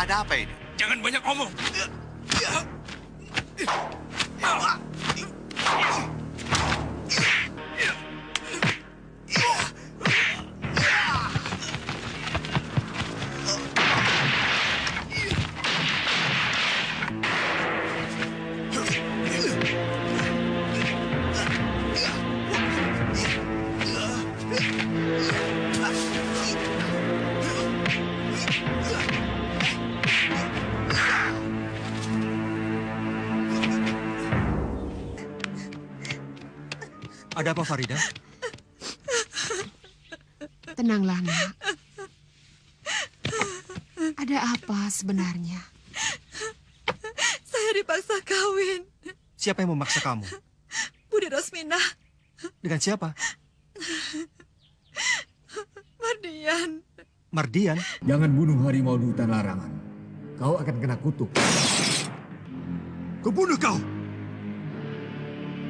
Ada apa ini? Jangan banyak omong. Ada apa, Farida? Tenanglah, Nak. Ada apa sebenarnya? Saya dipaksa kawin. Siapa yang memaksa kamu? Budi Rosmina. Dengan siapa? Mardian. Mardian? Jangan bunuh harimau di hutan larangan. Kau akan kena kutuk. Kubunuh kau!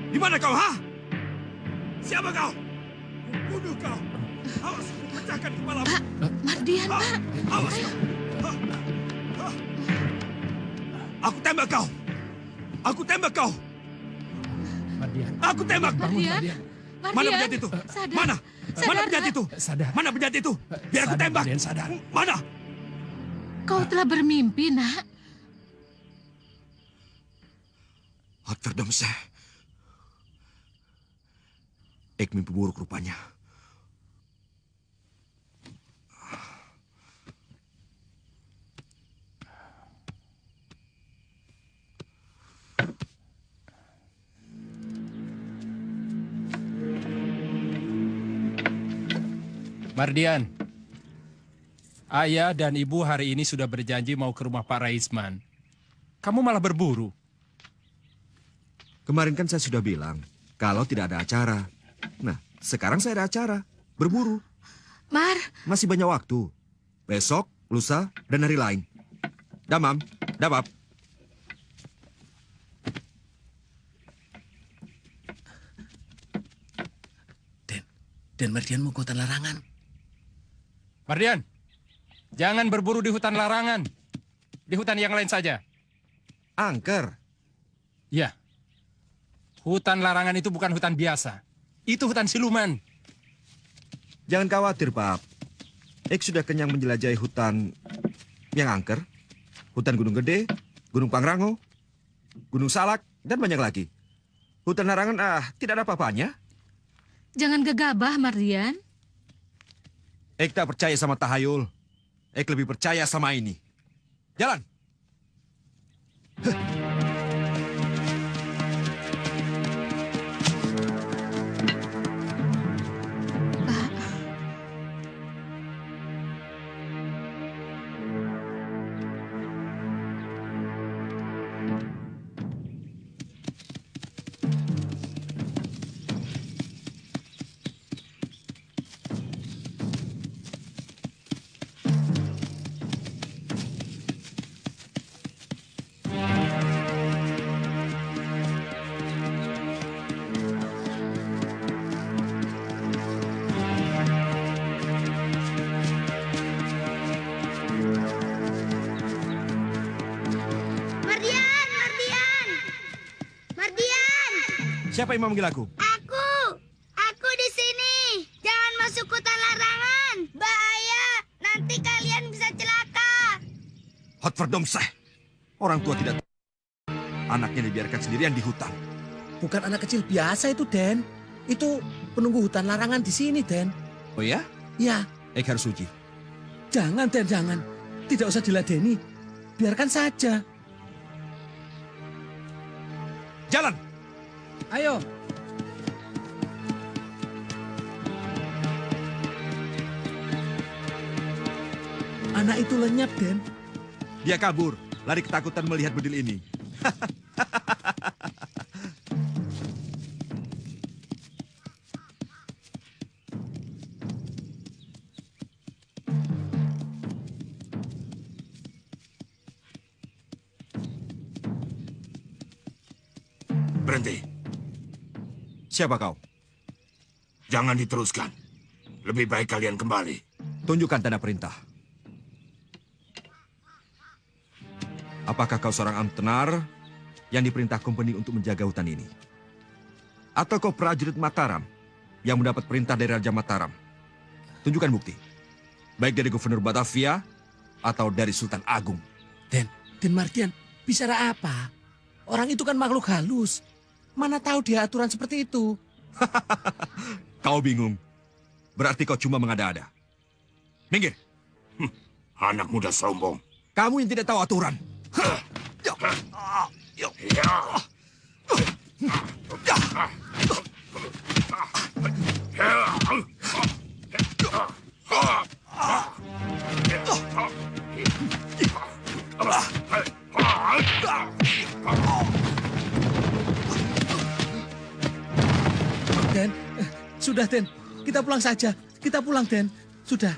Di mana kau, ha? Siapa kau? Kubunuh kau! Awas, pecahkan kepalamu! Pak, Mardian, Pak! Awas kau! Aku tembak kau! Aku tembak kau! Mardian. Aku tembak! Mardian! Mana Mardian! penjahat itu? Sadar! Mana? Sadar, Mana penjahat Nak. itu? Sadar. Mana penjahat itu? Biar aku Sadar, tembak! Mardian, sadar. Mana? Kau telah bermimpi, Nak. Hotverdomseh. Ik mimpi buruk rupanya. Mardian, ayah dan ibu hari ini sudah berjanji mau ke rumah Pak Raisman. Kamu malah berburu. Kemarin kan saya sudah bilang, kalau tidak ada acara. Nah, sekarang saya ada acara. Berburu. Mar, Masih banyak waktu. Besok, lusa, dan hari lain. Damam, dabab. Dan Mardian mau ke hutan larangan. Mardian, jangan berburu di hutan larangan. Di hutan yang lain saja. Angker. Ya, hutan larangan itu bukan hutan biasa. Itu hutan siluman. Jangan khawatir, Pak. Ik sudah kenyang menjelajahi hutan yang angker. Hutan Gunung Gede, Gunung Pangrango, Gunung Salak, dan banyak lagi. Hutan larangan, tidak ada apa-apanya. jangan gegabah, Mardian. Ik tak percaya sama tahayul. Ik lebih percaya sama ini. Jalan. Pak, Mardian, Mardian, Mardian, Siapa yang memanggil aku? aku di sini. Jangan masuk hutan larangan, bahaya. Nanti kalian bisa celaka. Hotverdomseh. Orang tua tidak tahu. Anaknya dibiarkan sendirian di hutan. Bukan anak kecil biasa itu, Den. Itu penunggu hutan larangan di sini, Den. Oh ya? Ya, Ik harus uji. jangan, Den, jangan. Tidak usah diladeni. Biarkan saja. Jalan. Ayo. Anak itu lenyap, Den. Dia kabur. Lari ketakutan melihat bedil ini. Berhenti. Siapa kau? Jangan diteruskan. Lebih baik kalian kembali. Tunjukkan tanda perintah. Apakah kau seorang amtenar yang diperintah kompeni untuk menjaga hutan ini? Atau kau prajurit Mataram yang mendapat perintah dari Raja Mataram? Tunjukkan bukti. Baik dari Gubernur Batavia atau dari Sultan Agung. Den Mardian, bicara apa? Orang itu kan makhluk halus. Mana tahu dia aturan seperti itu. Kau bingung. Berarti kau cuma mengada-ada. Minggir. Anak muda sombong. Kamu yang tidak tahu aturan. Den, sudah Den. Kita pulang saja. Kita pulang Den. Sudah.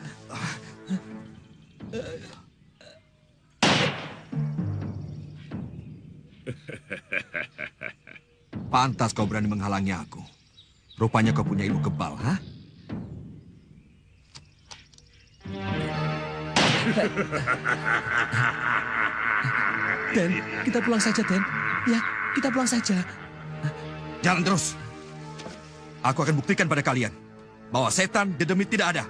Pantas kau berani menghalangi aku. Rupanya kau punya ilmu kebal, ha? Den, kita pulang saja Den. Ya, kita pulang saja. Jalan terus. Aku akan buktikan pada kalian bahwa setan dedemit tidak ada.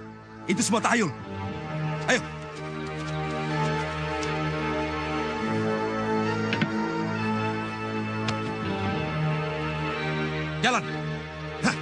Itu semua tahayul. Ayo. Jalan. Hah.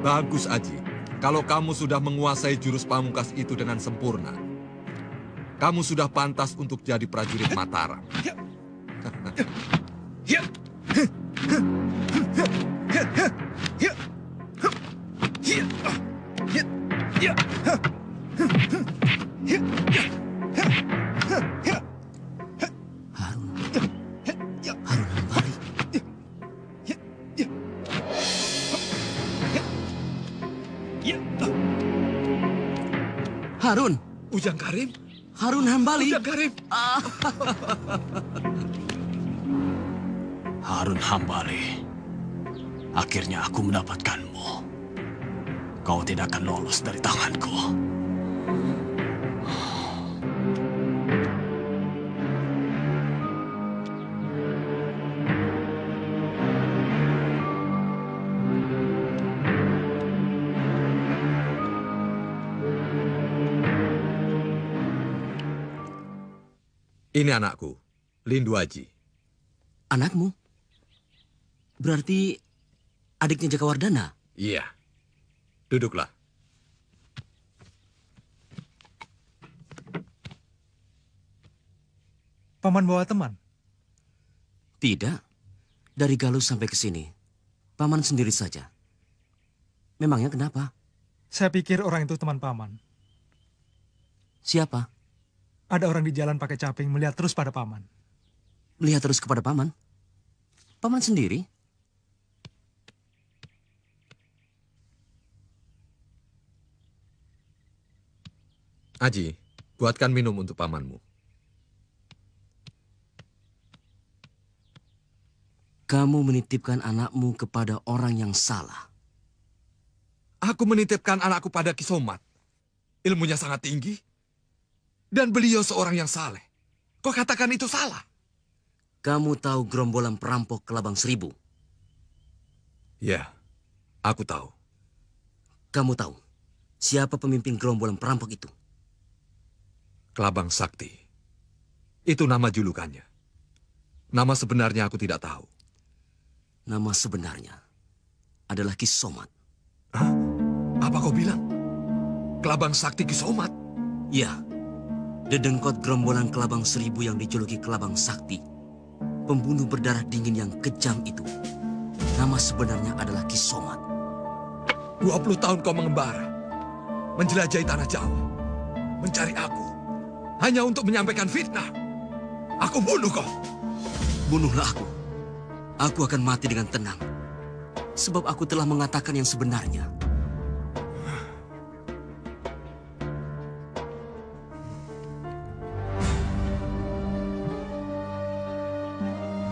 Bagus, Aji. Kalau kamu sudah menguasai jurus pamungkas itu dengan sempurna, kamu sudah pantas untuk jadi prajurit Mataram. Harun. Ujang Karim? Harun Hambali. Ujang Karim. Harun Hambali. Akhirnya aku mendapatkanmu. Kau tidak akan lolos dari tanganku. Ini anakku, Lindu Aji. Anakmu? Berarti adiknya Jakawardhana? Iya. Duduklah. Paman bawa teman? Tidak. Dari Galus sampai ke sini, Paman sendiri saja. Memangnya kenapa? Saya pikir orang itu teman Paman. Siapa? Ada orang di jalan pakai caping melihat terus pada Paman. Melihat terus kepada Paman? Paman sendiri? Aji, buatkan minum untuk pamanmu. Kamu menitipkan anakmu kepada orang yang salah. Aku menitipkan anakku pada Kisomat. Ilmunya sangat tinggi. Dan beliau seorang yang saleh. Kau katakan itu salah? Kamu tahu gerombolan perampok Kelabang Seribu? Ya, aku tahu. Kamu tahu siapa pemimpin gerombolan perampok itu? Kelabang Sakti. Itu nama julukannya. Nama sebenarnya aku tidak tahu. Nama sebenarnya adalah Kisomat. Hah? Apa kau bilang? Kelabang Sakti Kisomat? Ya. Dedengkot gerombolan Kelabang Seribu yang dijuluki Kelabang Sakti. Pembunuh berdarah dingin yang kejam itu. Nama sebenarnya adalah Kisomat. 20 tahun kau mengembara, menjelajahi tanah Jawa, mencari aku, hanya untuk menyampaikan fitnah. Aku bunuh kau. Bunuhlah aku. Aku akan mati dengan tenang. Sebab aku telah mengatakan yang sebenarnya.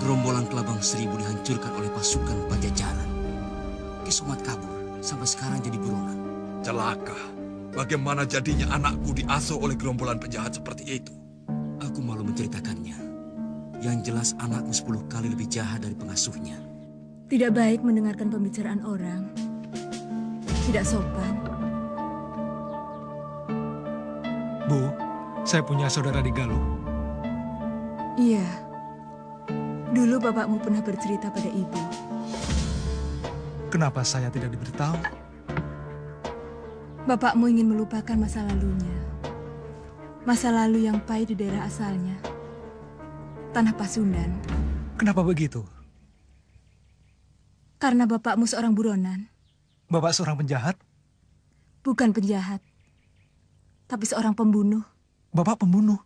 Gerombolan Kelabang Seribu dihancurkan oleh pasukan Pajajaran. Kisomat kabur, sampai sekarang jadi buronan. Celaka. Bagaimana jadinya anakku diasuh oleh gerombolan penjahat seperti itu? Aku malu menceritakannya. Yang jelas anakku 10 kali lebih jahat dari pengasuhnya. Tidak baik mendengarkan pembicaraan orang. Tidak sopan. Bu, saya punya saudara di Galuh. Iya. Dulu bapakmu pernah bercerita pada ibu. Kenapa saya tidak diberitahu? Bapakmu ingin melupakan masa lalunya. Masa lalu yang pahit di daerah asalnya. Tanah Pasundan. Kenapa begitu? Karena bapakmu seorang buronan. Bapak seorang penjahat? Bukan penjahat. Tapi seorang pembunuh. Bapak pembunuh?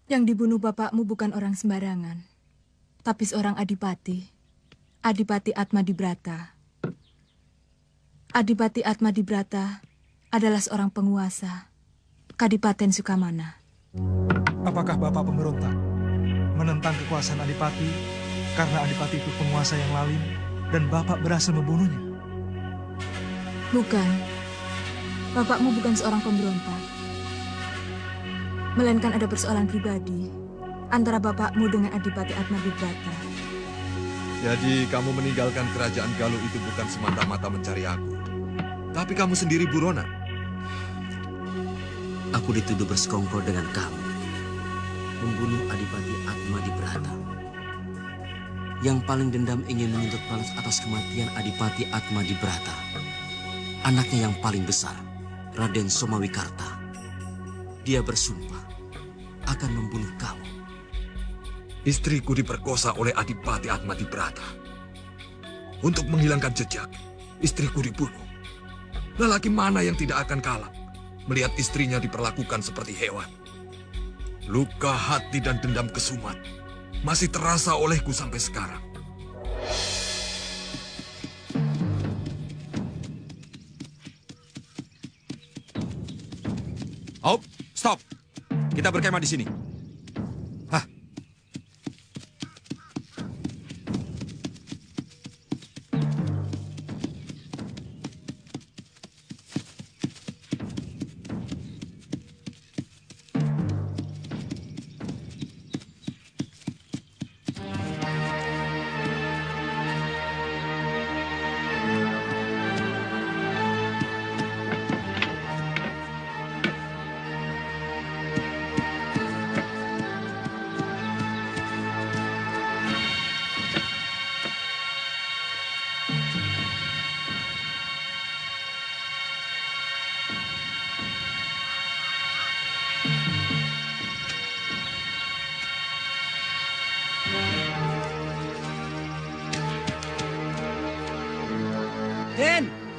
Yang dibunuh bapakmu bukan orang sembarangan. Tapi seorang adipati. Adipati Atmadibrata. Adipati Atmadibrata adalah seorang penguasa Kadipaten Sukamana. Apakah Bapak pemberontak? Menentang kekuasaan Adipati karena Adipati itu penguasa yang lalim dan Bapak berhasil membunuhnya? Bukan. Bapakmu bukan seorang pemberontak. Melainkan ada persoalan pribadi antara bapakmu dengan Adipati Atmadibrata. Jadi kamu meninggalkan kerajaan Galuh itu bukan semata-mata mencari aku. Tapi kamu sendiri buronan. Aku dituduh bersekongkol dengan kamu. Membunuh Adipati Atmadibrata. Yang paling dendam ingin menuntut balas atas kematian Adipati Atmadibrata. Anaknya yang paling besar, Raden Somawikarta. Dia bersumpah akan membunuh kamu. Istriku diperkosa oleh Adipati Atmadibrata. Untuk menghilangkan jejak, istriku dibunuh. Lelaki mana yang tidak akan kalah melihat istrinya diperlakukan seperti hewan? Luka hati dan dendam kesumat masih terasa olehku sampai sekarang. Hop, stop. Kita berkemah di sini. Hah?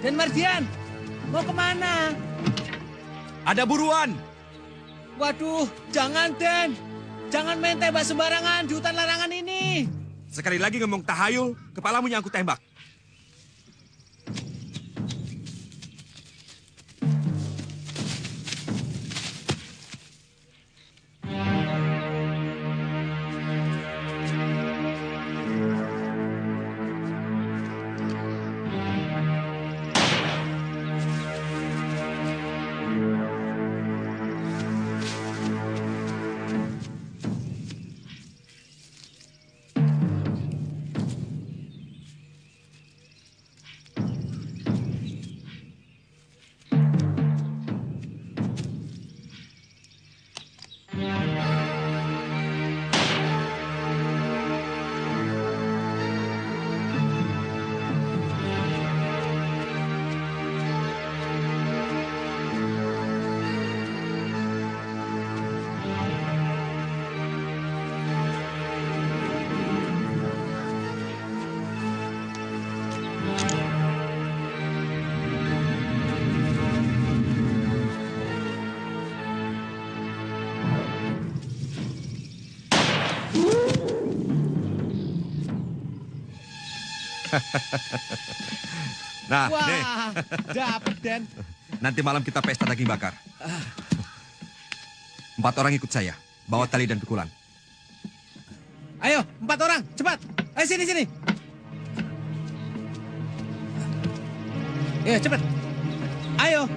Den Mardian, mau kemana? Ada buruan. Waduh, jangan Den. Jangan main tembak sembarangan di hutan larangan ini. Sekali lagi ngomong tahayul, kepalamu yang aku tembak. Nah, Wah, nih. dapet, Den. Nanti malam kita pesta daging bakar. 4 orang ikut saya. Bawa tali dan pikulan. Ayo, 4 orang, cepat. Ayo sini. Ya, cepat. Ayo.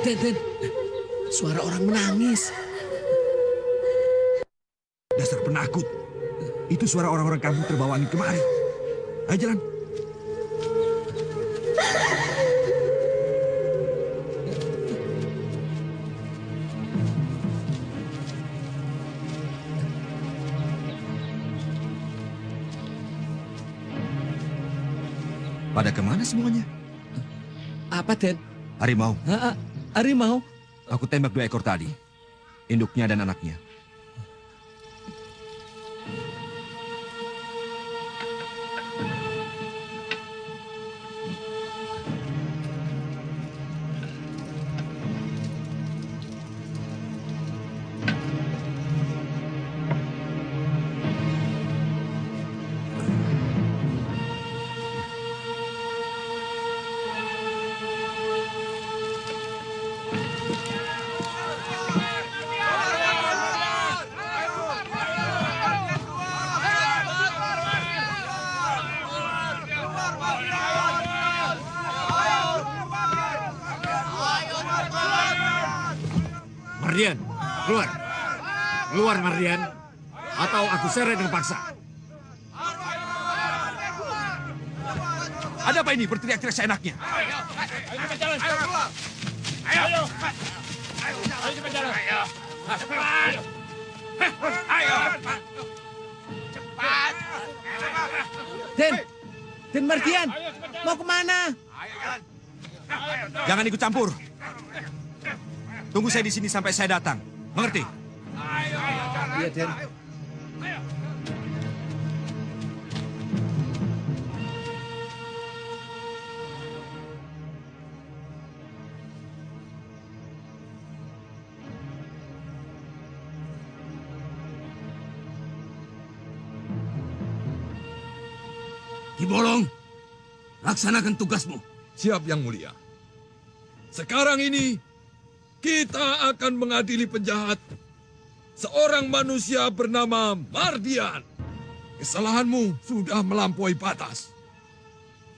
Den, suara orang menangis. Dasar penakut. Itu suara orang-orang kampung terbawa angin kemari. Ayo jalan. Pada kemana semuanya? Apa, Den? Harimau. Harimau? Aku tembak 2 ekor tadi. Induknya dan anaknya. Mardian, keluar. Keluar, Mardian. Atau aku seret dengan paksa. Ada apa ini berteriak-teriak seenaknya? Ayo cepat jalan. Ayo keluar. Ayo cepat jalan. Cepat. Ayo. Cepat. Den Mardian, mau kemana? Jangan ikut campur. Tunggu saya di sini sampai saya datang. Mengerti? Iya, Den. Ki Bolong, laksanakan tugasmu. Siap, Yang Mulia. Sekarang ini, kita akan mengadili penjahat. Seorang manusia bernama Mardian. Kesalahanmu sudah melampaui batas.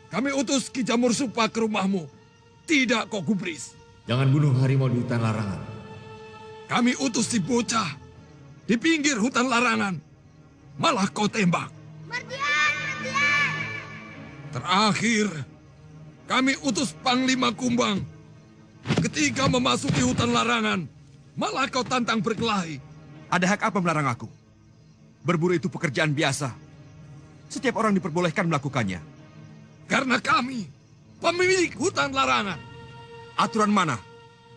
Kami utus Ki Jamur Supa ke rumahmu. Tidak kok gubris. Jangan bunuh harimau di hutan larangan. Kami utus si bocah di pinggir hutan larangan. Malah kau tembak. Mardian! Terakhir, kami utus Panglima Kumbang. Ketika memasuki hutan larangan, malah kau tantang berkelahi. Ada hak apa melarang aku? Berburu itu pekerjaan biasa. Setiap orang diperbolehkan melakukannya. Karena kami, pemilik hutan larangan. Aturan mana?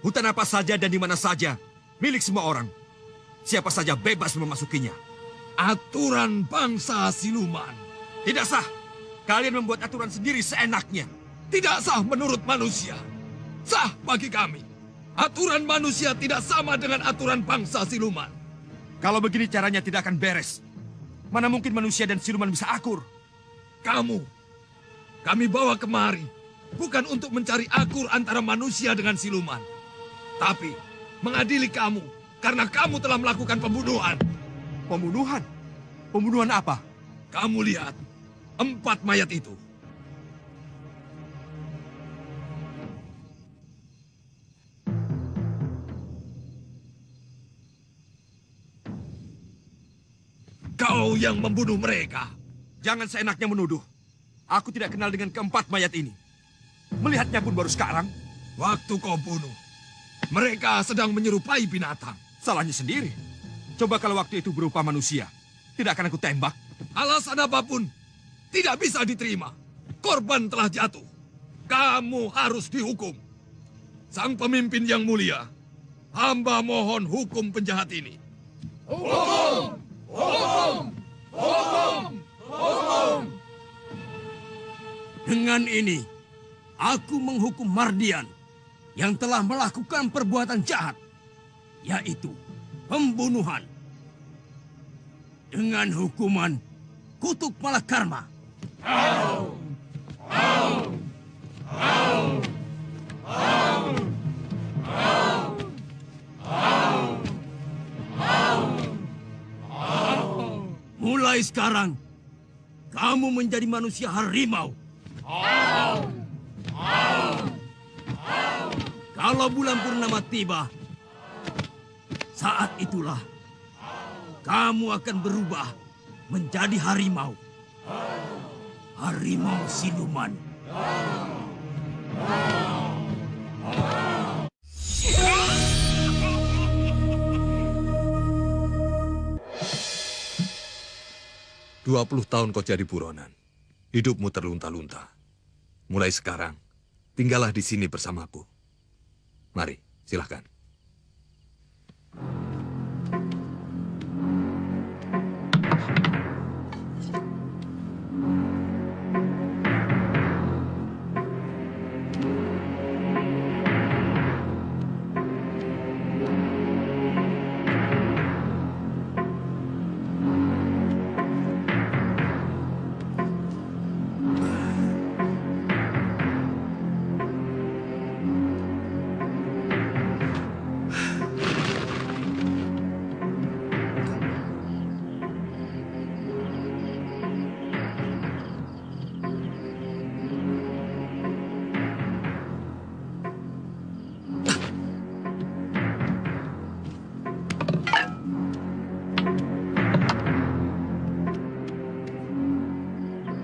Hutan apa saja dan di mana saja, milik semua orang. Siapa saja bebas memasukinya. Aturan bangsa siluman. Tidak sah. Kalian membuat aturan sendiri seenaknya. Tidak sah menurut manusia. Sah bagi kami. Aturan manusia tidak sama dengan aturan bangsa siluman. Kalau begini caranya tidak akan beres. Mana mungkin manusia dan siluman bisa akur? Kami bawa kemari. Bukan untuk mencari akur antara manusia dengan siluman. Tapi mengadili kamu. Karena kamu telah melakukan pembunuhan. Pembunuhan? Pembunuhan apa? Kamu lihat. 4 mayat itu. Kau yang membunuh mereka. Jangan seenaknya menuduh. Aku tidak kenal dengan 4 mayat ini. Melihatnya pun baru sekarang. Waktu kau bunuh, mereka sedang menyerupai binatang. Salahnya sendiri. Coba kalau waktu itu berupa manusia. Tidak akan aku tembak. Alasan apapun tidak bisa diterima. Korban telah jatuh. Kamu harus dihukum. Sang pemimpin yang mulia, hamba mohon hukum penjahat ini. Hukum! Hukum! Hukum! Hukum! Dengan ini, aku menghukum Mardian yang telah melakukan perbuatan jahat, yaitu pembunuhan. Dengan hukuman kutuk malakarma. Mulai sekarang, kamu menjadi manusia harimau. Kalau bulan purnama tiba, saat itulah kamu akan berubah menjadi harimau. Harimau siluman. Dua 20 tahun kau jadi buronan. Hidupmu terlunta-lunta. Mulai sekarang, tinggallah di sini bersamaku. Mari, silahkan.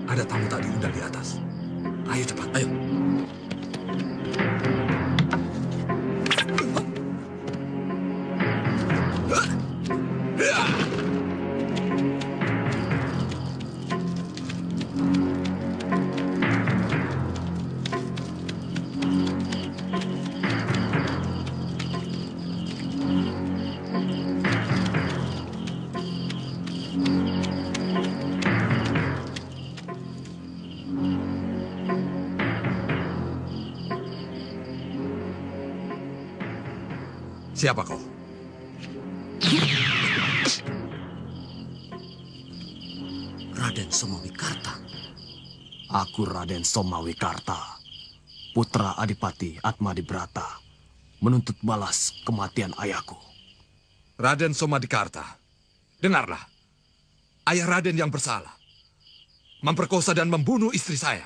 Ada tamu tak diundang di atas. Ayo cepat, ayo. Siapa kau? Raden Somawikarta. Aku Raden Somawikarta, putra Adipati Atmadibrata, menuntut balas kematian ayahku. Raden Somadikarta, dengarlah. Ayah Raden yang bersalah. Memperkosa dan membunuh istri saya.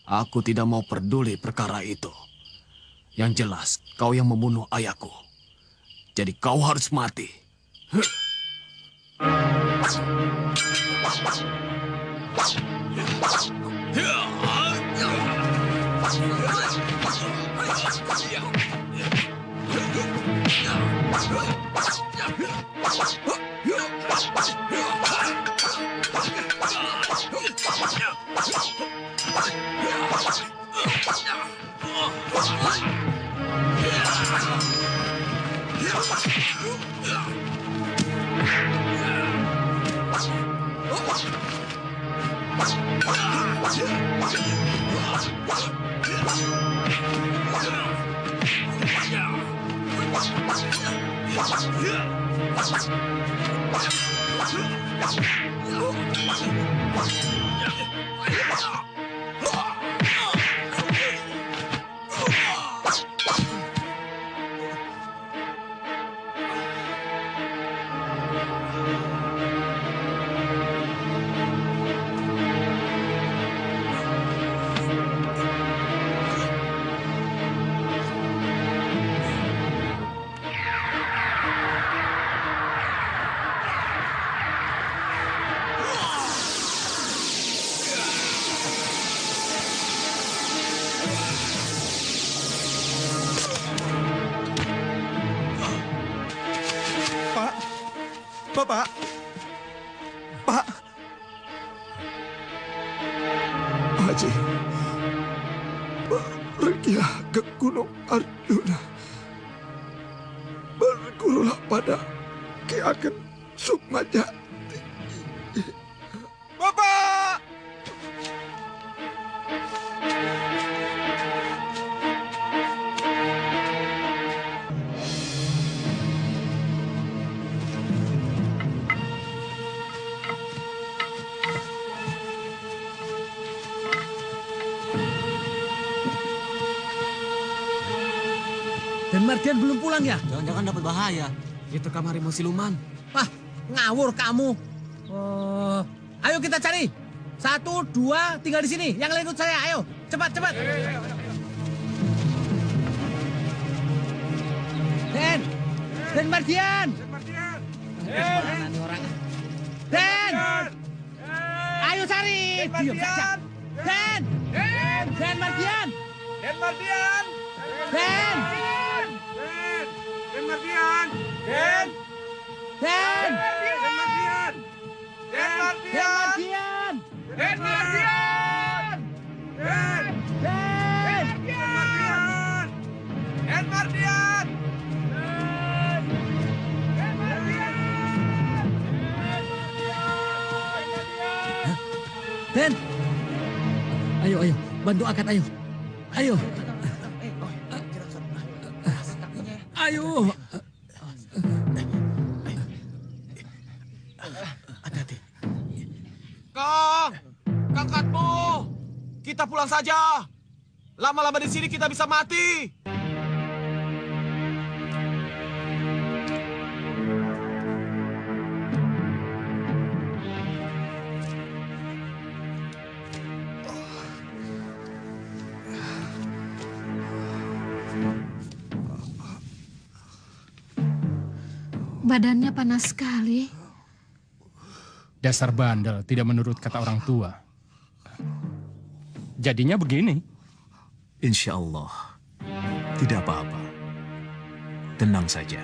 Aku tidak mau peduli perkara itu. Yang jelas, kau yang membunuh ayahku. Jadi kau harus mati. Bapak. Pak. Haji, pergilah ke Gunung Arjuna. Bergurulah pada Ki Ageng Sukmajati. Bapak! Dan Mardian belum pulang ya? Jangan-jangan dapat bahaya. Itu kamar harimau siluman. Wah, ngawur kamu. Oh, ayo kita cari. 1, 2, tinggal di sini. Yang lain ikut saya. Ayo, cepat, cepat. Den Mardian. Mana nih orang? Den. Ayo cari. Diam saja. Den Mardian. Den Mardian. Den. Den Mardian. Den. Den. Den Mardian. Den Mardian. Den Mardian. Den. Den. Den Mardian. Den Mardian. Den. Ayo, bantu angkat, ayo. Ayo. Ayo. Hati-hati. Kang Katmo, kita pulang saja. Lama-lama di sini kita bisa mati. Badannya panas sekali. Dasar bandel, tidak menurut kata orang tua. Jadinya begini. Insya Allah, tidak apa-apa. Tenang saja.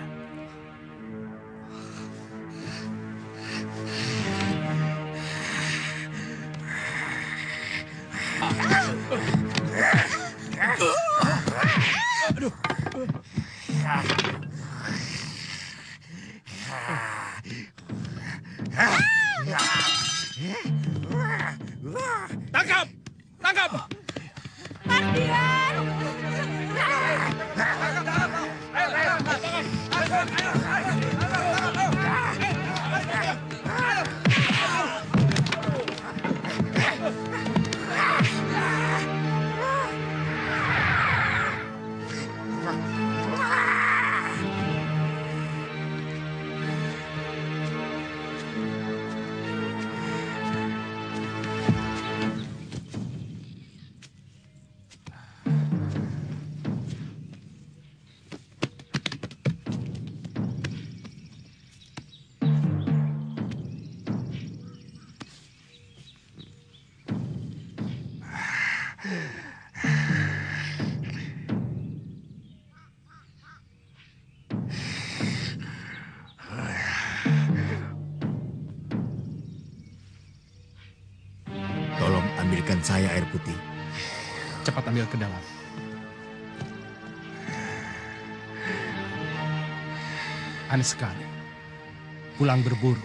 Aduh. Tangkap! Tangkap! Mardian! Tolong ambilkan saya air putih. Cepat ambil ke dalam. Aneh sekali. Pulang berburu.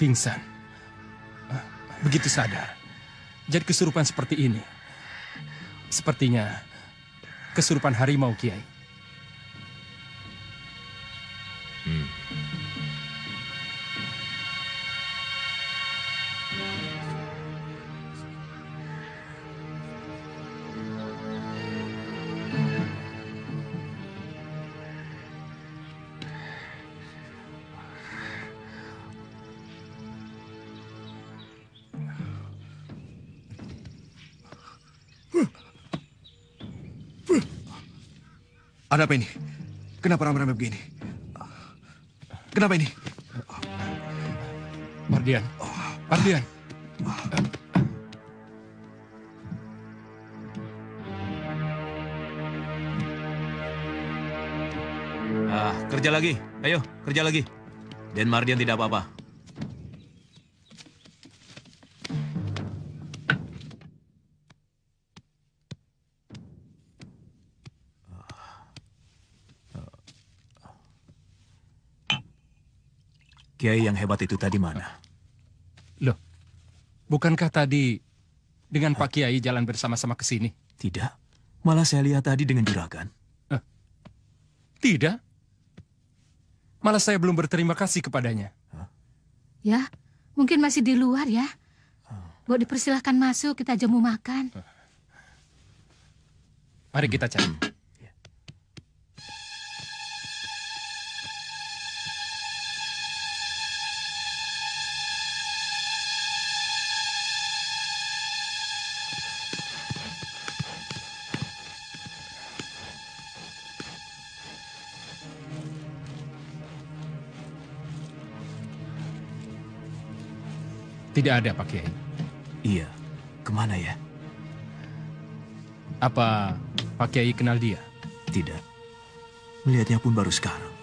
Pingsan. Begitu sadar. Jadi kesurupan seperti ini. Sepertinya kesurupan harimau, Kiai. Ada apa ini? Kenapa ramai-ramai begini? Kenapa ini? Mardian. Mardian. Kerja lagi. Ayo, kerja lagi. Den Mardian tidak apa-apa. Kiai yang hebat itu tadi mana? Loh, bukankah tadi dengan Pak Kiai jalan bersama-sama ke sini? Tidak, malah saya lihat tadi dengan juragan. Tidak. Malah saya belum berterima kasih kepadanya. Ya, mungkin masih di luar ya. Mau dipersilahkan masuk, kita jamu makan. Mari kita cari. Tidak ada, Pak Kiai. Iya, kemana ya? Apa Pak Kiai kenal dia? Tidak. Melihatnya pun baru sekarang.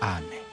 Aneh.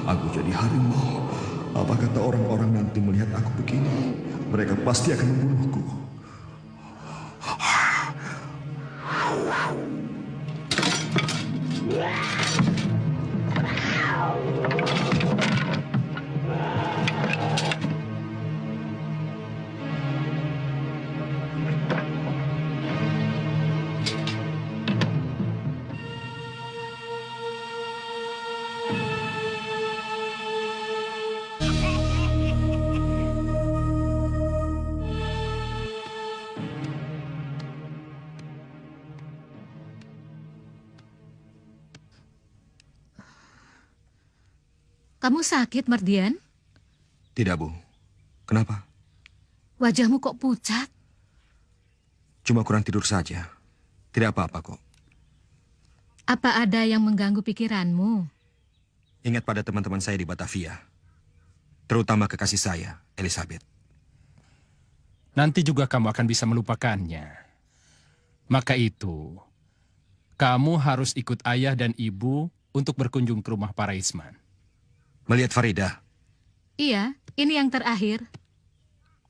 Aku jadi harimau. Apa kata orang-orang nanti melihat aku begini? Mereka pasti akan membunuhku. Kamu sakit, Mardian? Tidak, Bu. Kenapa? Wajahmu kok pucat? Cuma kurang tidur saja. Tidak apa-apa kok. Apa ada yang mengganggu pikiranmu? Ingat pada teman-teman saya di Batavia. Terutama kekasih saya, Elizabeth. Nanti juga kamu akan bisa melupakannya. Maka itu, kamu harus ikut ayah dan ibu untuk berkunjung ke rumah Pak Raisman. Melihat Farida? Iya, ini yang terakhir.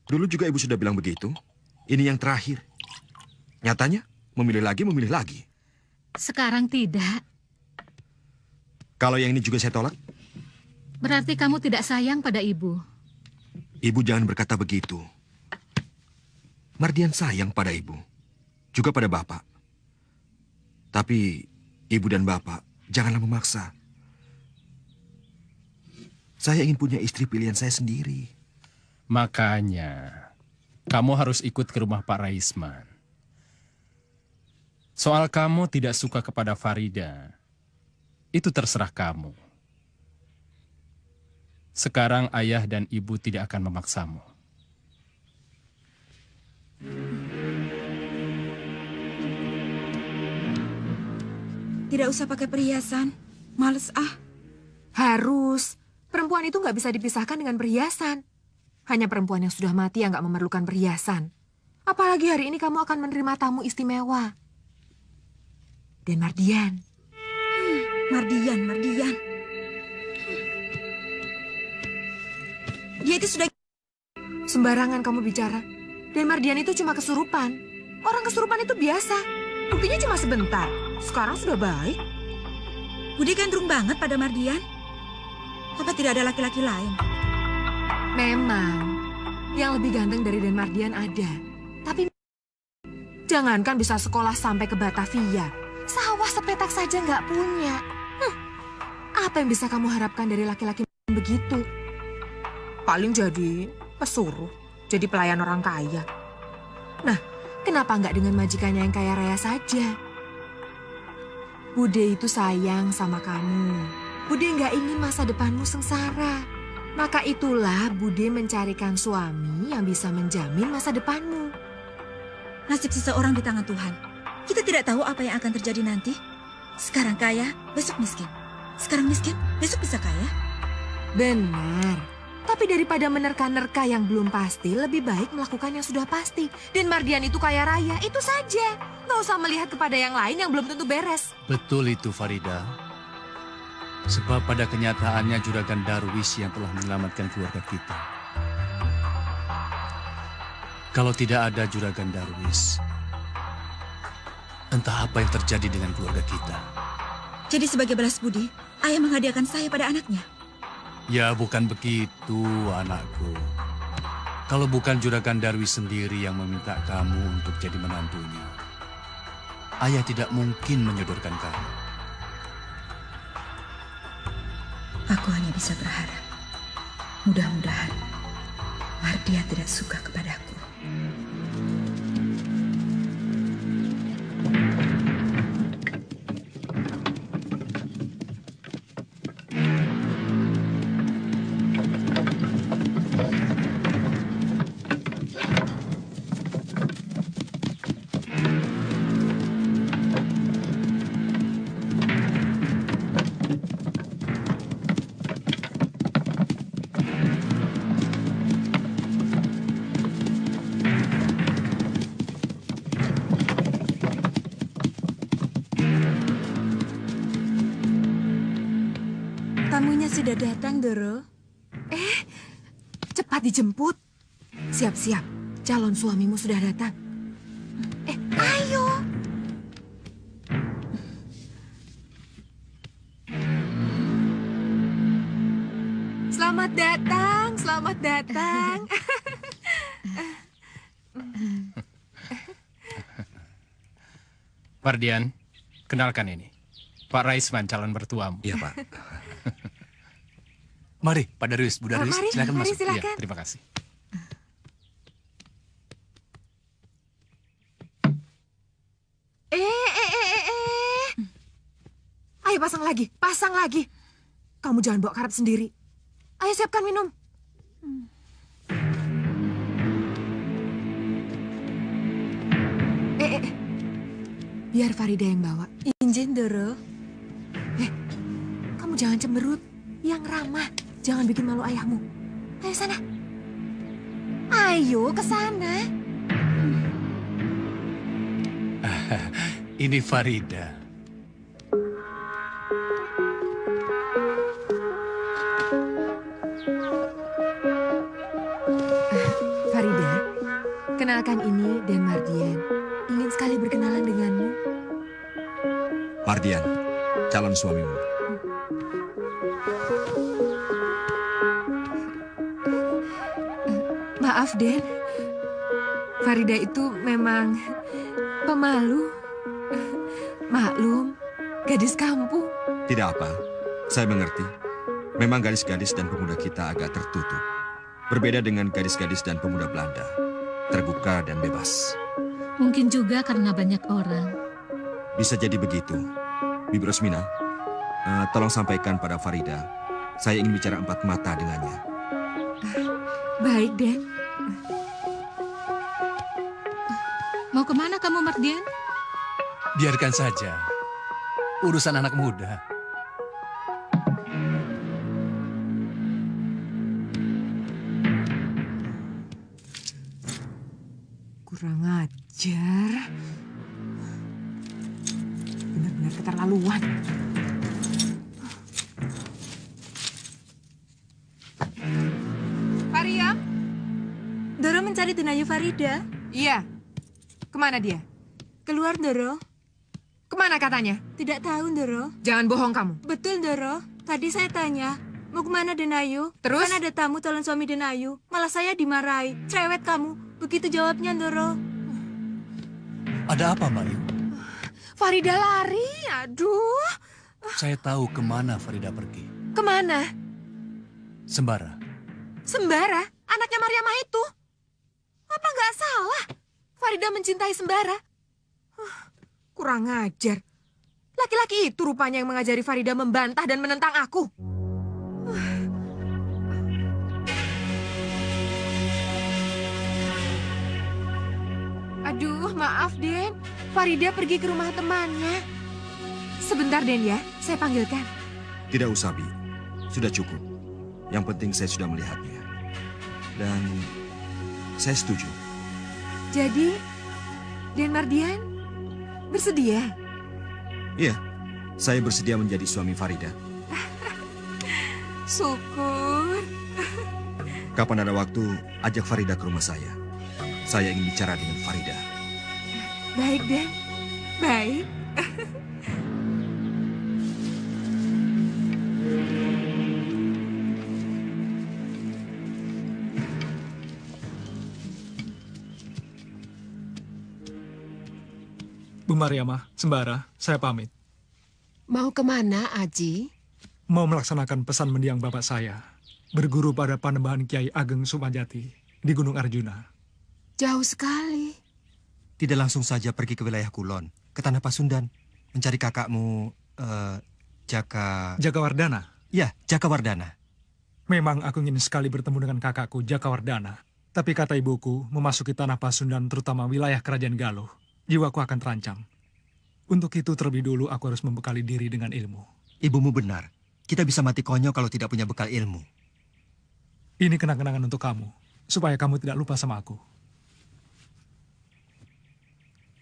Dulu juga ibu sudah bilang begitu. Ini yang terakhir. Nyatanya, memilih lagi. Sekarang tidak. Kalau yang ini juga saya tolak? Berarti kamu tidak sayang pada ibu. Ibu jangan berkata begitu. Mardian sayang pada ibu. Juga pada bapak. Tapi ibu dan bapak janganlah memaksa. Saya ingin punya istri pilihan saya sendiri. Makanya, kamu harus ikut ke rumah Pak Raisman. Soal kamu tidak suka kepada Farida, itu terserah kamu. Sekarang ayah dan ibu tidak akan memaksamu. Tidak usah pakai perhiasan. Males ah. Harus. Perempuan itu nggak bisa dipisahkan dengan perhiasan. Hanya perempuan yang sudah mati yang nggak memerlukan perhiasan. Apalagi hari ini kamu akan menerima tamu istimewa. Dan Mardian. Mardian. Dia itu sudah... Sembarangan kamu bicara. Dan Mardian itu cuma kesurupan. Orang kesurupan itu biasa. Buktinya cuma sebentar. Sekarang sudah baik. Budi gandrung banget pada Mardian. Apa tidak ada laki-laki lain? Memang. Yang lebih ganteng dari Den Mardian ada. Tapi jangankan bisa sekolah sampai ke Batavia. Sawah sepetak saja nggak punya. Apa yang bisa kamu harapkan dari laki-laki begitu? Paling jadi pesuruh. Jadi pelayan orang kaya. Nah, kenapa nggak dengan majikannya yang kaya raya saja? Bude itu sayang sama kamu. Bude nggak ingin masa depanmu sengsara. Maka itulah Bude mencarikan suami yang bisa menjamin masa depanmu. Nasib seseorang di tangan Tuhan. Kita tidak tahu apa yang akan terjadi nanti. Sekarang kaya, besok miskin. Sekarang miskin, besok bisa kaya. Benar. Tapi daripada menerka-nerka yang belum pasti, lebih baik melakukan yang sudah pasti. Dan Mardian itu kaya raya, itu saja. Nggak usah melihat kepada yang lain yang belum tentu beres. Betul itu, Farida. Sebab pada kenyataannya Juragan Darwis yang telah menyelamatkan keluarga kita. Kalau tidak ada Juragan Darwis, entah apa yang terjadi dengan keluarga kita. Jadi sebagai balas budi, ayah menghadiahkan saya pada anaknya. Ya, bukan begitu, anakku. Kalau bukan Juragan Darwis sendiri yang meminta kamu untuk jadi menantunya, ayah tidak mungkin menyodorkan kamu. Aku hanya bisa berharap. Mudah-mudahan Mardian tidak suka kepadaku. Tamunya sudah datang, Doro. Cepat dijemput. Siap-siap, calon suamimu sudah datang. Ayo. Selamat datang, selamat datang. Mardian, kenalkan ini. Pak Raisman, calon mertuamu. Iya, Pak. Mari, Pak Darwis, Bu Darwis, Mari, silakan mari, masuk. silakan. Iya, terima kasih. Ayo pasang lagi, pasang lagi. Kamu jangan bawa karet sendiri. Ayo siapkan minum. Biar Farida yang bawa. Injin, Doro. Kamu jangan cemberut. Yang ramah. Jangan bikin malu ayahmu. Ayo sana. Ayo ke sana. Ini Farida. Farida, kenalkan ini Dan Mardian. Ingin sekali berkenalan denganmu. Mardian, calon suamimu. Maaf, Den. Farida itu memang pemalu. Maklum, gadis kampung. Tidak apa, saya mengerti. Memang gadis-gadis dan pemuda kita agak tertutup. Berbeda dengan gadis-gadis dan pemuda Belanda. Terbuka dan bebas. Mungkin juga karena banyak orang. Bisa jadi begitu. Bibi Rosmina, tolong sampaikan pada Farida. Saya ingin bicara 4 mata dengannya. Baik, Den. Mau kemana kamu, Mardian? Biarkan saja. Urusan anak muda. Kurang ajar. Benar-benar keterlaluan. Mariam? Doro mencari Denayu Farida. Iya. Kemana dia? Keluar, Doro. Kemana katanya? Tidak tahu, Doro. Jangan bohong kamu. Betul, Doro. Tadi saya tanya, mau kemana Denayu? Terus? Kan ada tamu calon suami Denayu. Malah saya dimarahi. Cerewet kamu. Begitu jawabnya, Doro. Ada apa, Mbak Yu? Farida lari. Aduh. Saya tahu kemana Farida pergi. Kemana? Sembara. Sembara? Anaknya Mariamah itu. Apa nggak salah? Farida mencintai Sembara. Kurang ajar. Laki-laki itu rupanya yang mengajari Farida membantah dan menentang aku. Aduh, maaf, Den. Farida pergi ke rumah temannya. Sebentar, Den, ya. Saya panggilkan. Tidak usah, Bi. Sudah cukup. Yang penting saya sudah melihatnya. Dan saya setuju. Jadi, Den Mardian bersedia? Iya, saya bersedia menjadi suami Farida. syukur. Kapan ada waktu, ajak Farida ke rumah saya. Saya ingin bicara dengan Farida. Baik, Den. Baik. Bu Mariamah, Sembara, saya pamit. Mau kemana, Aji? Mau melaksanakan pesan mendiang bapak saya. Berguru pada Panembahan Kiai Ageng Sumajati di Gunung Arjuna. Jauh sekali. Tidak langsung saja pergi ke wilayah Kulon, ke Tanah Pasundan, mencari kakakmu, Jakawardana? Ya, Jakawardana. Memang aku ingin sekali bertemu dengan kakakku Jakawardana. Tapi kata ibuku, memasuki Tanah Pasundan terutama wilayah Kerajaan Galuh, jiwaku akan terancam. Untuk itu terlebih dulu aku harus membekali diri dengan ilmu. Ibumu benar. Kita bisa mati konyol kalau tidak punya bekal ilmu. Ini kenang-kenangan untuk kamu, supaya kamu tidak lupa sama aku.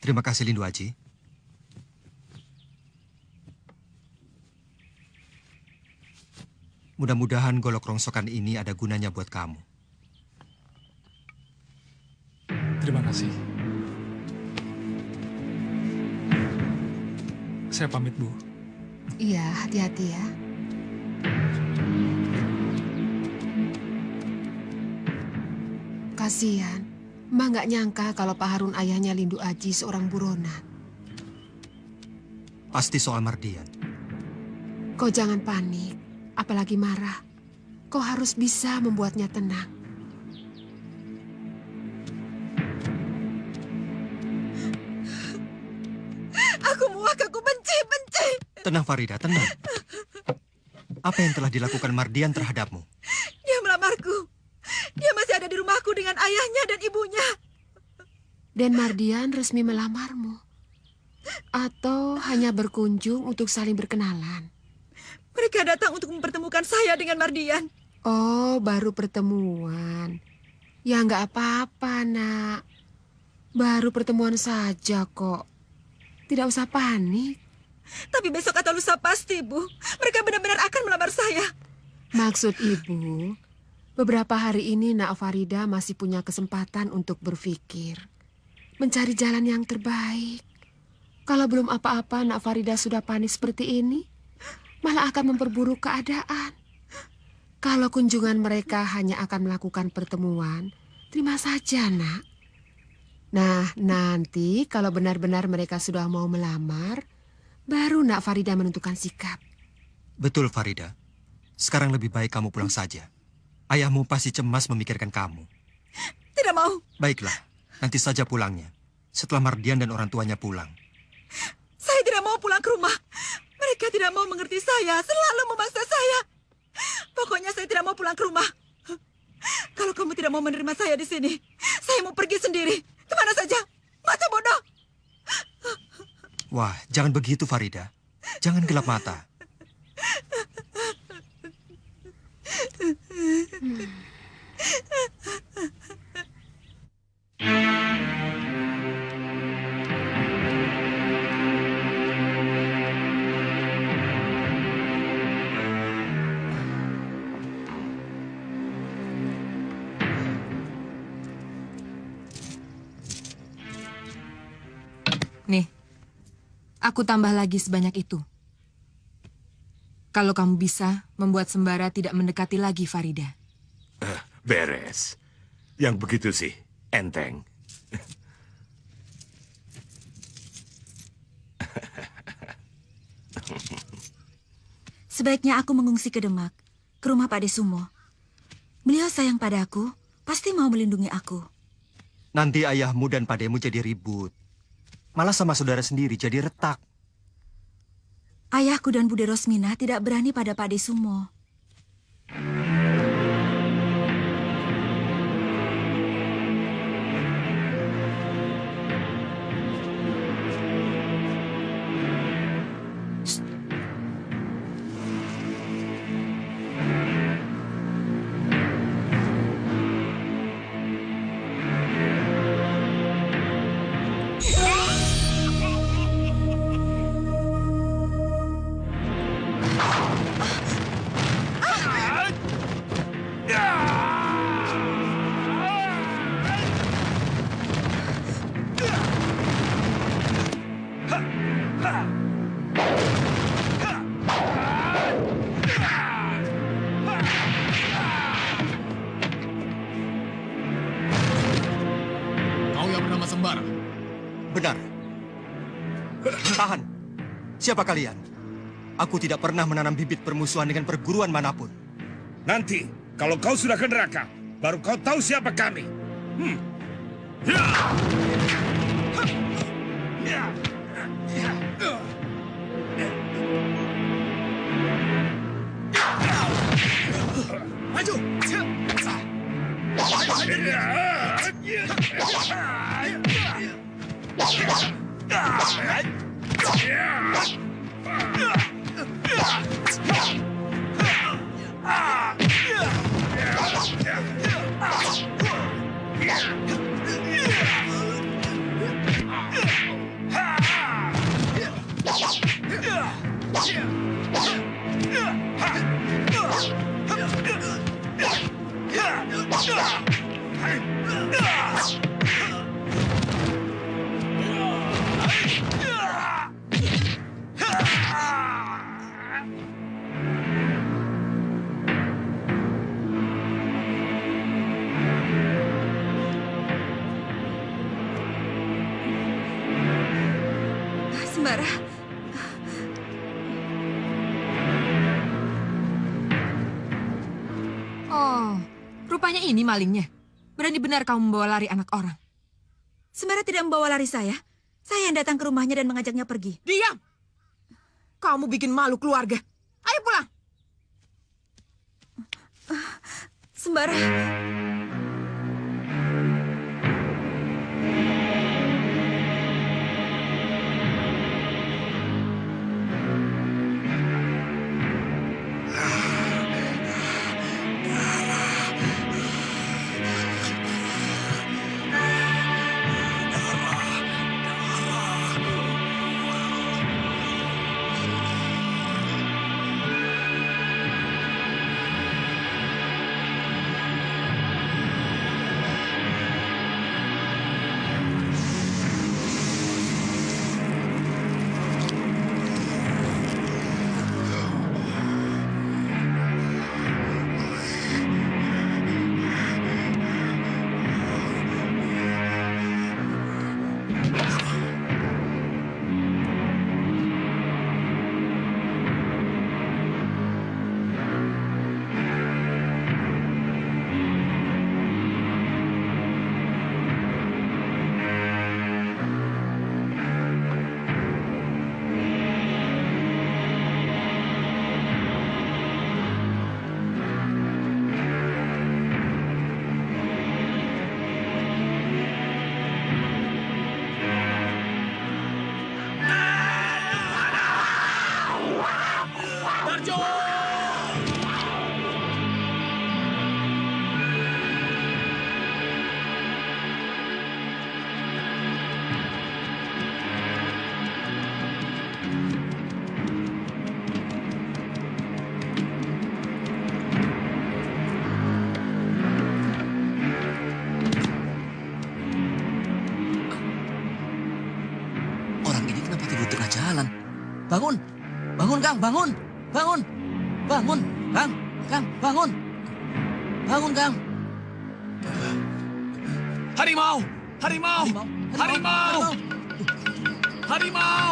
Terima kasih, Lindu Aji. Mudah-mudahan golok rongsokan ini ada gunanya buat kamu. Terima kasih. Saya pamit, Bu. Iya, hati-hati ya. Kasihan, Mbak nggak nyangka kalau Pak Harun ayahnya Lindu Aji seorang buronan. Pasti soal Mardian. Kau jangan panik, apalagi marah. Kau harus bisa membuatnya tenang. Aku muak, aku benci. Tenang Farida, tenang. Apa yang telah dilakukan Mardian terhadapmu? Dia melamarku. Dia masih ada di rumahku dengan ayahnya dan ibunya. Dan Mardian resmi melamarmu? Atau hanya berkunjung untuk saling berkenalan? Mereka datang untuk mempertemukan saya dengan Mardian. Oh, baru pertemuan. Ya nggak apa-apa, Nak. Baru pertemuan saja kok. Tidak usah panik. Tapi besok atau lusa pasti, Bu. Mereka benar-benar akan melamar saya. Maksud Ibu, beberapa hari ini Nak Farida masih punya kesempatan untuk berpikir. Mencari jalan yang terbaik. Kalau belum apa-apa Nak Farida sudah panik seperti ini, malah akan memperburuk keadaan. Kalau kunjungan mereka hanya akan melakukan pertemuan, terima saja, Nak. Nah, nanti kalau benar-benar mereka sudah mau melamar, baru Nak Farida menentukan sikap. Betul, Farida. Sekarang lebih baik kamu pulang saja. Ayahmu pasti cemas memikirkan kamu. Tidak mau. Baiklah, nanti saja pulangnya. Setelah Mardian dan orang tuanya pulang. Saya tidak mau pulang ke rumah. Mereka tidak mau mengerti saya, selalu memaksa saya. Pokoknya saya tidak mau pulang ke rumah. Kalau kamu tidak mau menerima saya di sini, saya mau pergi sendiri. Kemana saja? Mata bodoh. Wah, jangan begitu Farida. Jangan gelap mata. Nih, aku tambah lagi sebanyak itu. Kalau kamu bisa membuat Sembara tidak mendekati lagi Farida. Beres. Yang begitu sih, enteng. Sebaiknya aku mengungsi ke Demak, ke rumah Pak Desumo. Beliau sayang padaku, pasti mau melindungi aku. Nanti ayahmu dan pademu jadi ribut. Malah sama saudara sendiri jadi retak. Ayahku dan Bude Rosmina tidak berani pada Pak Desumo. Tahan. Siapa kalian? Aku tidak pernah menanam bibit permusuhan dengan perguruan manapun. Nanti, kalau kau sudah ke neraka, baru kau tahu siapa kami. Maju! Sembara. Oh, rupanya ini malingnya. Berani benar kamu membawa lari anak orang. Sembara tidak membawa lari saya. Saya yang datang ke rumahnya dan mengajaknya pergi. Diam! Kamu bikin malu keluarga. Ayo pulang. Sembara. Bangun! Bangun, Kang! Bangun! Bangun! Bangun! Kang! Kang! Bangun! Bangun, Kang! Harimau! Harimau! Harimau! Harimau!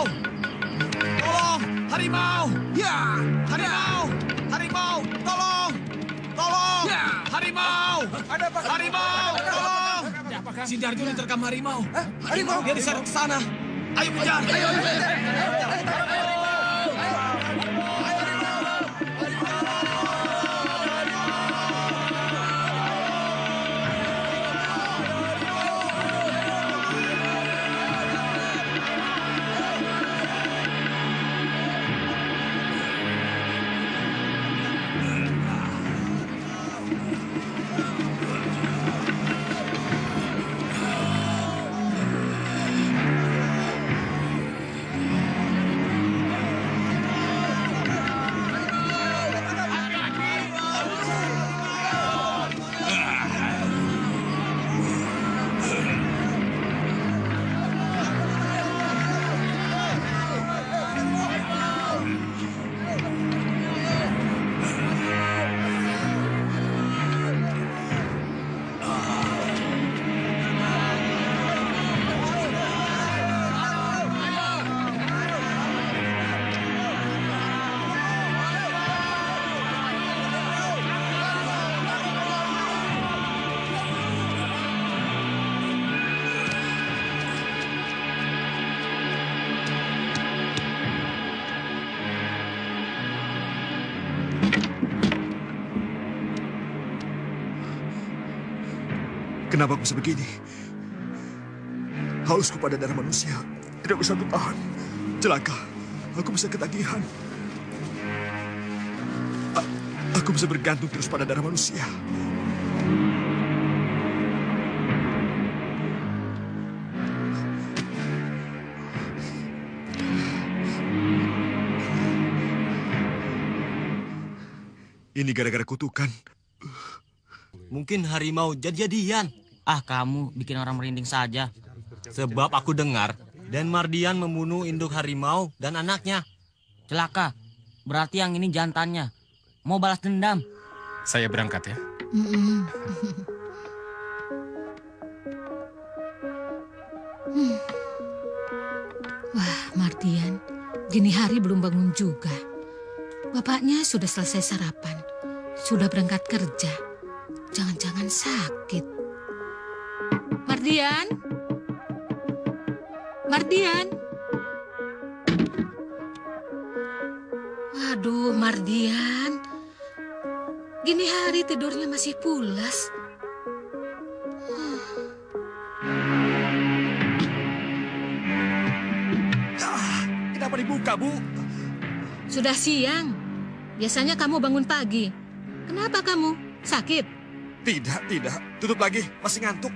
Tolong! Harimau! Ya! Harimau! Harimau! Tolong! Tolong! Harimau! Ada apa? Harimau! Tolong! Si Darjo diterkam harimau. Harimau? Dia diseret ke sana. Ayo kejar! Ayo! Kenapa aku bisa begini? Hausku pada darah manusia tidak bisa kutahan. Celaka, aku bisa ketagihan. Aku bisa bergantung terus pada darah manusia. Ini gara-gara kutukan. Mungkin harimau jadi-jadian. Ah, kamu bikin orang merinding saja. Sebab aku dengar Dan Mardian membunuh induk harimau dan anaknya. Celaka. Berarti yang ini jantannya. Mau balas dendam. Saya berangkat ya. Wah, Mardian. Gini hari belum bangun juga. Bapaknya sudah selesai sarapan. Sudah berangkat kerja. Jangan-jangan sakit. Mardian? Mardian? Waduh, Mardian. Gini hari tidurnya masih pulas. Kenapa dibuka, Bu? Sudah siang. Biasanya kamu bangun pagi. Kenapa kamu? Sakit? Tidak. Tutup lagi. Masih ngantuk.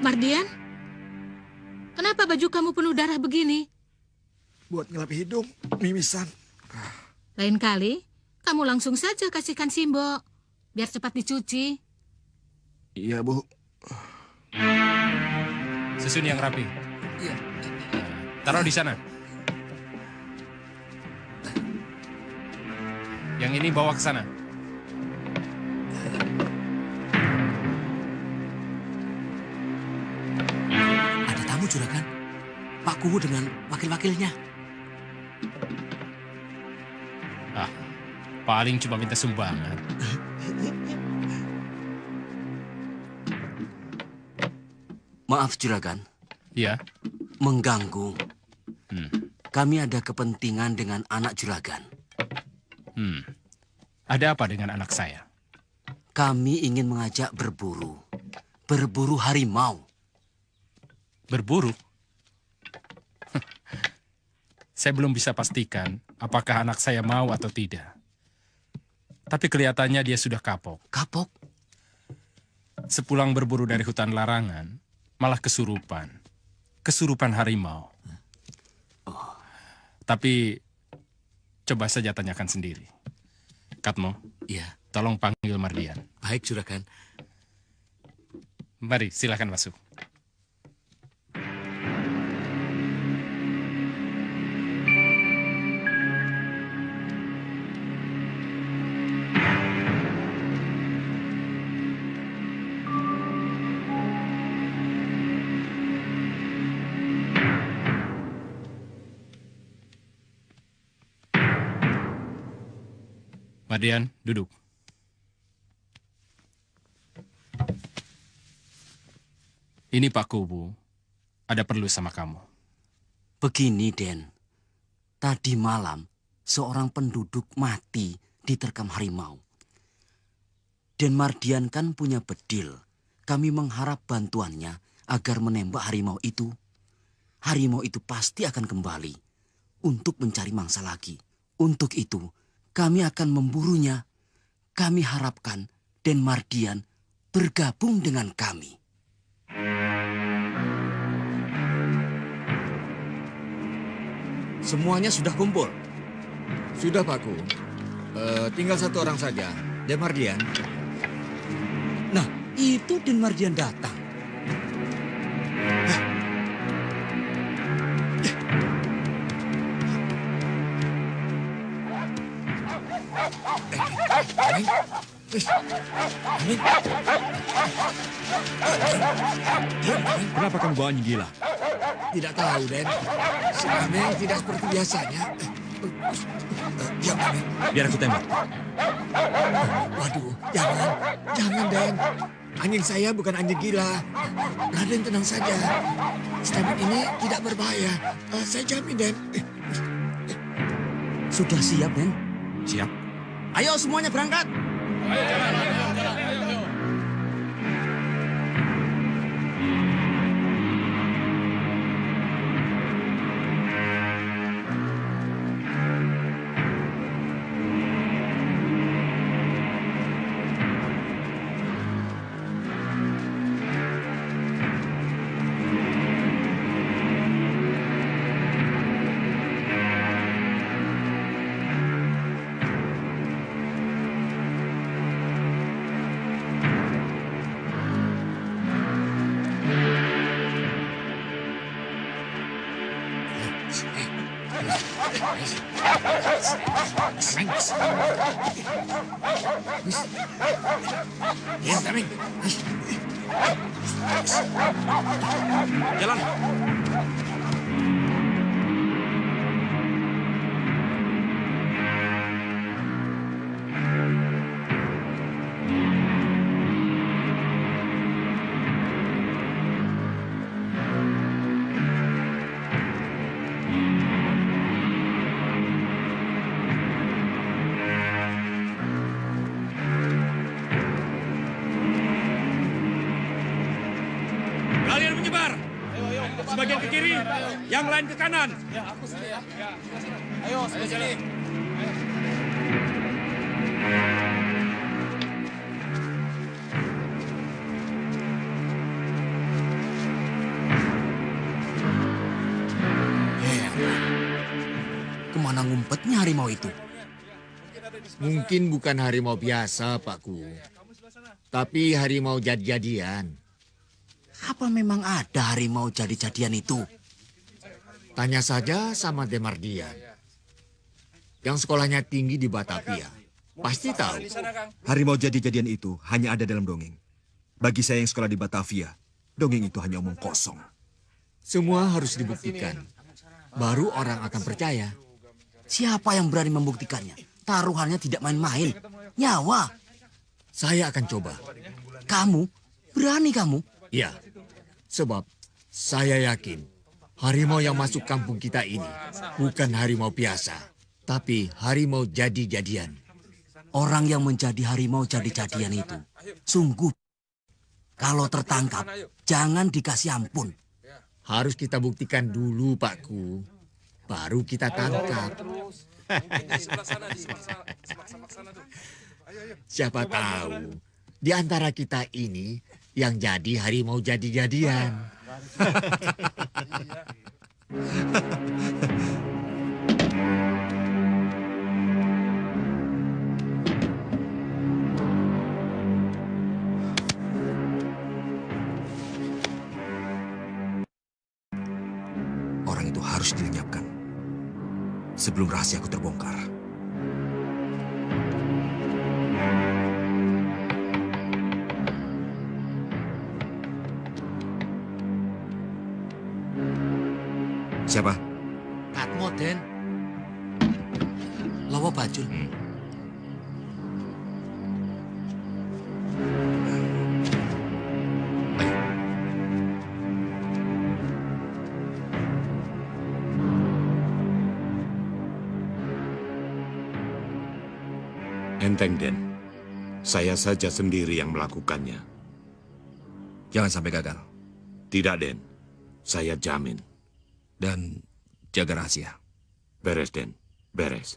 Mardian? Kenapa baju kamu penuh darah begini? Buat ngelap hidung, mimisan. Lain kali, kamu langsung saja kasihkan Simbo. Biar cepat dicuci. Iya, Bu. Susun yang rapi. Iya. Taruh di sana. Yang ini bawa ke sana. Juragan, Pak Kuwu dengan wakil-wakilnya. Paling cuma minta sumbangan. Maaf, Juragan. Ya? Mengganggu. Kami ada kepentingan dengan anak Juragan. Ada apa dengan anak saya? Kami ingin mengajak berburu. Berburu harimau. Berburu? Saya belum bisa pastikan apakah anak saya mau atau tidak. Tapi kelihatannya dia sudah kapok. Kapok? Sepulang berburu dari hutan larangan, malah kesurupan. Kesurupan harimau. Tapi coba saja tanyakan sendiri. Katmo, iya. Tolong panggil Mardian. Baik, Juragan. Mari, silakan masuk. Mardian, duduk. Ini Pak Kuwu, ada perlu sama kamu. Begini, Den. Tadi malam, seorang penduduk mati diterkam harimau. Den Mardian kan punya bedil. Kami mengharap bantuannya agar menembak harimau itu. Harimau itu pasti akan kembali untuk mencari mangsa lagi. Untuk itu, kami akan memburunya. Kami harapkan Den Mardian bergabung dengan kami. Semuanya sudah kumpul. Sudah, Pak Kuwu. Tinggal satu orang saja, Den Mardian. Nah, itu Den Mardian datang. Kenapa kamu bawa anjing gila? Tidak tahu, Den. Si Ameng tidak seperti biasanya. Diam, Ameng. Biar aku tembak. Waduh, jangan, Den. Anjing saya bukan anjing gila. Raden tenang saja. Stabit ini tidak berbahaya. Saya jamin, Den. Sudah siap, Den? Siap. Ayo semuanya berangkat. Jalan. Kalian menyebar. Sebagian ke kiri, yang lain ke kanan. Ya, aku sini ya. Ayo, sebelah sini. Kemana ngumpetnya harimau itu? Mungkin bukan harimau biasa, Pakku. Tapi harimau jadi-jadian. Apa memang ada harimau jadi-jadian itu? Tanya saja sama Demardian. Yang sekolahnya tinggi di Batavia. Pasti tahu. Harimau jadi-jadian itu hanya ada dalam dongeng. Bagi saya yang sekolah di Batavia, dongeng itu hanya omong kosong. Semua harus dibuktikan. Baru orang akan percaya. Siapa yang berani membuktikannya? Taruhannya tidak main-main. Nyawa. Saya akan coba. Kamu? Berani kamu? Ya. Sebab saya yakin harimau yang masuk kampung kita ini bukan harimau biasa, tapi harimau jadi-jadian. Orang yang menjadi harimau jadi-jadian itu sungguh kalau tertangkap jangan dikasih ampun. Harus kita buktikan dulu, Pakku. Baru kita tangkap. Siapa tahu di antara kita ini yang jadi harimau jadi-jadian. Orang itu harus dilenyapkan sebelum rahasiaku terbongkar. Siapa? Katmo, Den. Lawa Bajul. Enteng, Den. Saya saja sendiri yang melakukannya. Jangan sampai gagal. Tidak, Den. Saya jamin. Dan jaga rahasia. Beres, Den. Beres.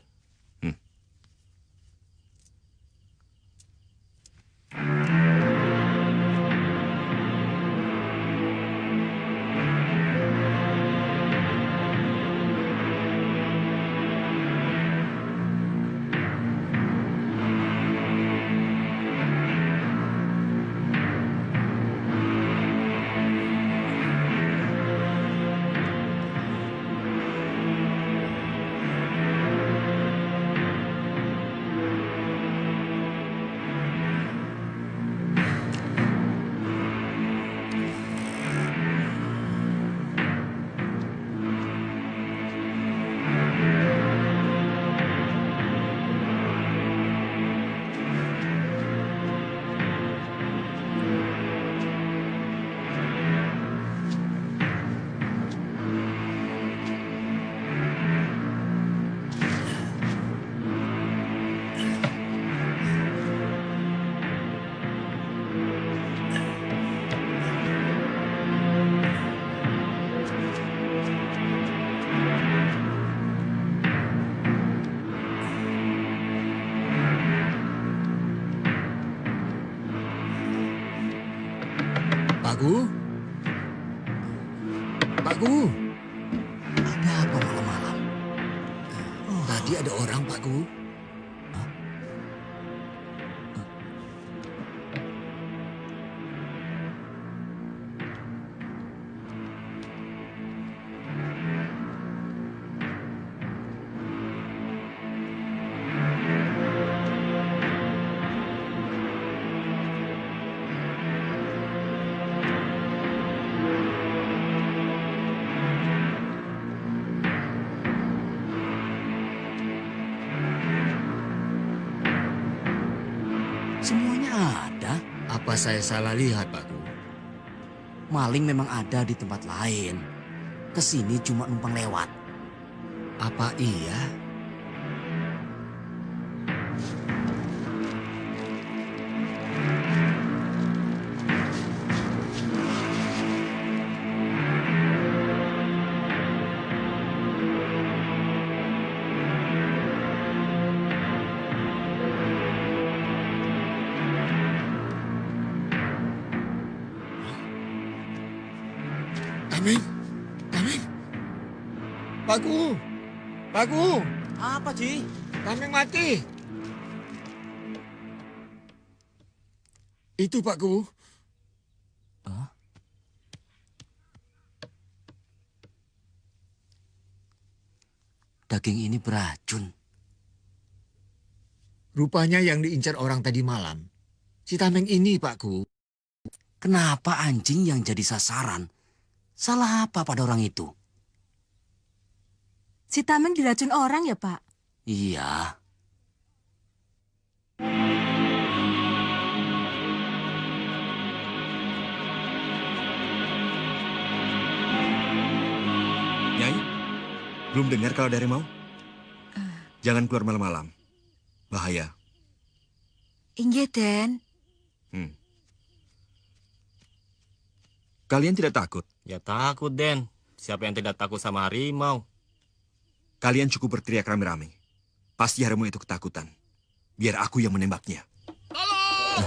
Pak Guru? Pak Guru? Ada apa malam-malam? Tadi ada orang, Pak Guru. Semuanya ada. Apa saya salah lihat, Pak Guru? Maling memang ada di tempat lain. Kesini cuma numpang lewat. Apa iya? Tameng, Tameng. Pak Guru, Pak Guru. Apa, Ji? Tameng mati. Itu Pak Guru. Daging ini beracun. Rupanya yang diincar orang tadi malam. Si Tameng ini, Pak Guru. Kenapa anjing yang jadi sasaran? Salah apa pada orang itu? Si Tameng diracun orang ya, Pak? Iya. Nyai, belum dengar kalau dari mau? Jangan keluar malam-malam. Bahaya. Inggih, Den. Kalian tidak takut? Ya takut, Den. Siapa yang tidak takut sama harimau? Kalian cukup berteriak rame-rame. Pasti harimau itu ketakutan. Biar aku yang menembaknya. Tolong!